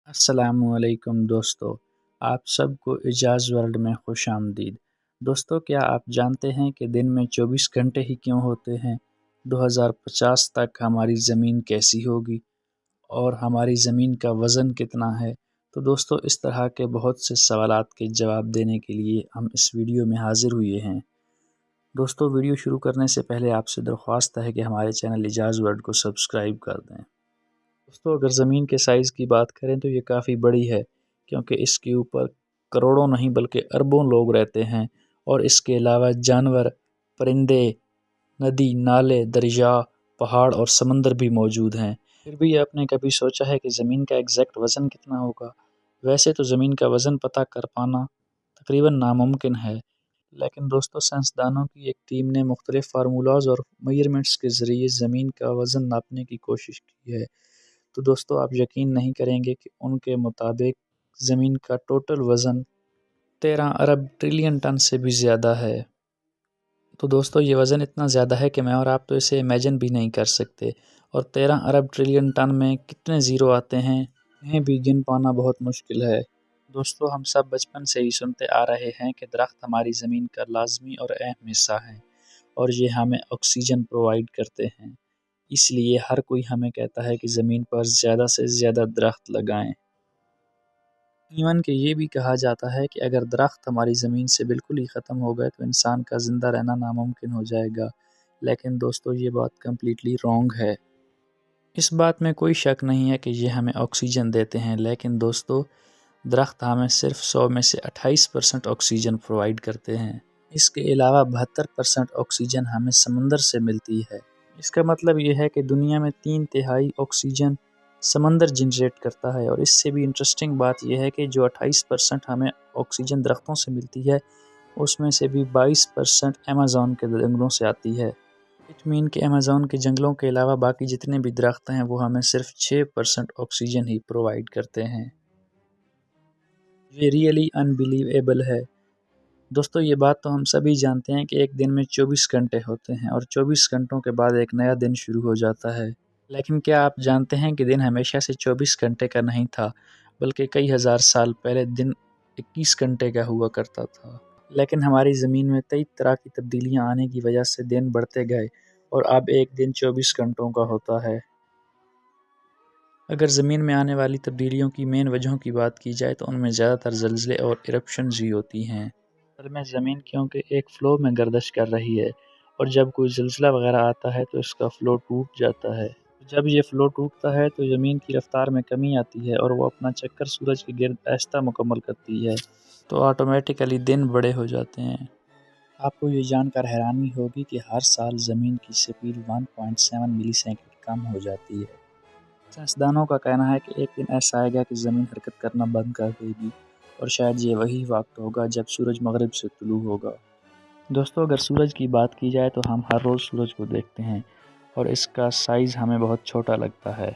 السلام علیکم دوستو، آپ سب کو اعجاز ورلڈ میں خوش آمدید۔ دوستو، کیا آپ جانتے ہیں کہ دن میں 24 گھنٹے ہی کیوں ہوتے ہیں؟ 2050 تک ہماری زمین کیسی ہوگی اور ہماری زمین کا وزن کتنا ہے؟ تو دوستو، اس طرح کے بہت سے سوالات کے جواب دینے کے لیے ہم اس ویڈیو میں حاضر ہوئے ہیں۔ دوستو، ویڈیو شروع کرنے سے پہلے آپ سے درخواست ہے کہ ہمارے چینل اعجاز ورلڈ کو سبسکرائب کر دیں۔ دوستو، اگر زمین کے سائز کی بات کریں تو یہ کافی بڑی ہے، کیونکہ اس کے اوپر کروڑوں نہیں بلکہ اربوں لوگ رہتے ہیں، اور اس کے علاوہ جانور، پرندے، ندی، نالے، دریا، پہاڑ اور سمندر بھی موجود ہیں۔ پھر بھی آپ نے کبھی سوچا ہے کہ زمین کا ایگزیکٹ وزن کتنا ہوگا؟ ویسے تو زمین کا وزن پتہ کر پانا تقریباً ناممکن ہے، لیکن دوستو، سائنسدانوں کی ایک ٹیم نے مختلف فارمولاز اور میئرمنٹس کے ذریعے زمین کا وزن ناپنے کی کوشش کی ہے۔ تو دوستو، آپ یقین نہیں کریں گے کہ ان کے مطابق زمین کا ٹوٹل وزن 13 ارب ٹریلین ٹن سے بھی زیادہ ہے۔ تو دوستو، یہ وزن اتنا زیادہ ہے کہ میں اور آپ تو اسے امیجن بھی نہیں کر سکتے، اور 13 ارب ٹریلین ٹن میں کتنے زیرو آتے ہیں انہیں بھی گن پانا بہت مشکل ہے۔ دوستو، ہم سب بچپن سے ہی سنتے آ رہے ہیں کہ درخت ہماری زمین کا لازمی اور اہم حصہ ہیں، اور یہ ہمیں آکسیجن پرووائڈ کرتے ہیں۔ اس لیے ہر کوئی ہمیں کہتا ہے کہ زمین پر زیادہ سے زیادہ درخت لگائیں۔ ایون کہ یہ بھی کہا جاتا ہے کہ اگر درخت ہماری زمین سے بالکل ہی ختم ہو گئے تو انسان کا زندہ رہنا ناممکن ہو جائے گا، لیکن دوستو، یہ بات کمپلیٹلی رانگ ہے۔ اس بات میں کوئی شک نہیں ہے کہ یہ ہمیں آکسیجن دیتے ہیں، لیکن دوستو، درخت ہمیں صرف 100 میں سے 28% آکسیجن پرووائڈ کرتے ہیں۔ اس کے علاوہ 72% آکسیجن ہمیں سمندر سے ملتی ہے۔ اس کا مطلب یہ ہے کہ دنیا میں 3/3 آکسیجن سمندر جنریٹ کرتا ہے، اور اس سے بھی انٹرسٹنگ بات یہ ہے کہ جو 28% ہمیں آکسیجن درختوں سے ملتی ہے، اس میں سے بھی 22% ایمیزون کے جنگلوں سے آتی ہے۔ اٹ مین کہ ایمیزون کے جنگلوں کے علاوہ باقی جتنے بھی درخت ہیں وہ ہمیں صرف 6% آکسیجن ہی پرووائڈ کرتے ہیں۔ یہ ریئلی انبیلیویبل ہے۔ دوستو، یہ بات تو ہم سبھی جانتے ہیں کہ ایک دن میں 24 گھنٹے ہوتے ہیں، اور 24 گھنٹوں کے بعد ایک نیا دن شروع ہو جاتا ہے۔ لیکن کیا آپ جانتے ہیں کہ دن ہمیشہ سے 24 گھنٹے کا نہیں تھا، بلکہ کئی ہزار سال پہلے دن 21 گھنٹے کا ہوا کرتا تھا؟ لیکن ہماری زمین میں کئی طرح کی تبدیلیاں آنے کی وجہ سے دن بڑھتے گئے، اور اب ایک دن 24 گھنٹوں کا ہوتا ہے۔ اگر زمین میں آنے والی تبدیلیوں کی مین وجہوں کی بات کی جائے تو ان میں زیادہ تر زلزلے اور ایرپشنز ہی ہوتی ہیں۔ اصل میں زمین کیونکہ ایک فلو میں گردش کر رہی ہے، اور جب کوئی زلزلہ وغیرہ آتا ہے تو اس کا فلو ٹوٹ جاتا ہے۔ جب یہ فلو ٹوٹتا ہے تو زمین کی رفتار میں کمی آتی ہے، اور وہ اپنا چکر سورج کے گرد آہستہ مکمل کرتی ہے، تو آٹومیٹیکلی دن بڑے ہو جاتے ہیں۔ آپ کو یہ جان کر حیرانی ہوگی کہ ہر سال زمین کی سپیڈ 1.7 ملی سیکنڈ کم ہو جاتی ہے۔ سائنسدانوں کا کہنا ہے کہ ایک دن ایسا آئے گا کہ زمین حرکت کرنا بند کر دے گی، اور شاید یہ وہی وقت ہوگا جب سورج مغرب سے طلوع ہوگا۔ دوستو، اگر سورج کی بات کی جائے تو ہم ہر روز سورج کو دیکھتے ہیں، اور اس کا سائز ہمیں بہت چھوٹا لگتا ہے،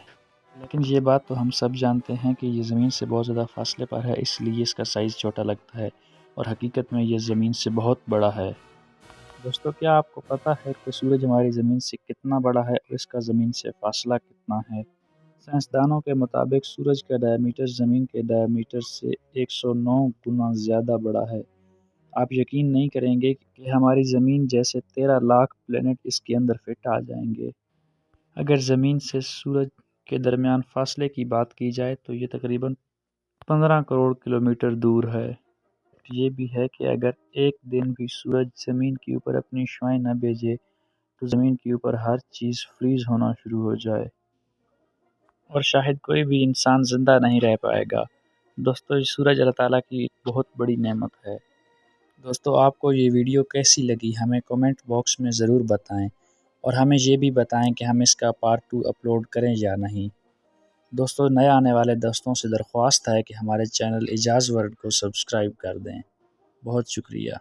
لیکن یہ بات تو ہم سب جانتے ہیں کہ یہ زمین سے بہت زیادہ فاصلے پر ہے، اس لیے اس کا سائز چھوٹا لگتا ہے، اور حقیقت میں یہ زمین سے بہت بڑا ہے۔ دوستو، کیا آپ کو پتہ ہے کہ سورج ہماری زمین سے کتنا بڑا ہے اور اس کا زمین سے فاصلہ کتنا ہے؟ سائنسدانوں کے مطابق سورج کا ڈائیمیٹر زمین کے ڈائیمیٹر سے 109 گنا زیادہ بڑا ہے۔ آپ یقین نہیں کریں گے کہ ہماری زمین جیسے 13 لاکھ پلینٹ اس کے اندر فٹ آ جائیں گے۔ اگر زمین سے سورج کے درمیان فاصلے کی بات کی جائے تو یہ تقریباً 15 کروڑ کلومیٹر دور ہے۔ یہ بھی ہے کہ اگر ایک دن بھی سورج زمین کے اوپر اپنی شعاعیں نہ بھیجے تو زمین کے اوپر ہر چیز فریز ہونا شروع ہو جائے، اور شاید کوئی بھی انسان زندہ نہیں رہ پائے گا۔ دوستو، یہ سورج اللہ تعالیٰ کی بہت بڑی نعمت ہے۔ دوستو، آپ کو یہ ویڈیو کیسی لگی ہمیں کومنٹ باکس میں ضرور بتائیں، اور ہمیں یہ بھی بتائیں کہ ہم اس کا پارٹ 2 اپلوڈ کریں یا نہیں۔ دوستو، نئے آنے والے دوستوں سے درخواست ہے کہ ہمارے چینل اعجاز ورلڈ کو سبسکرائب کر دیں۔ بہت شکریہ۔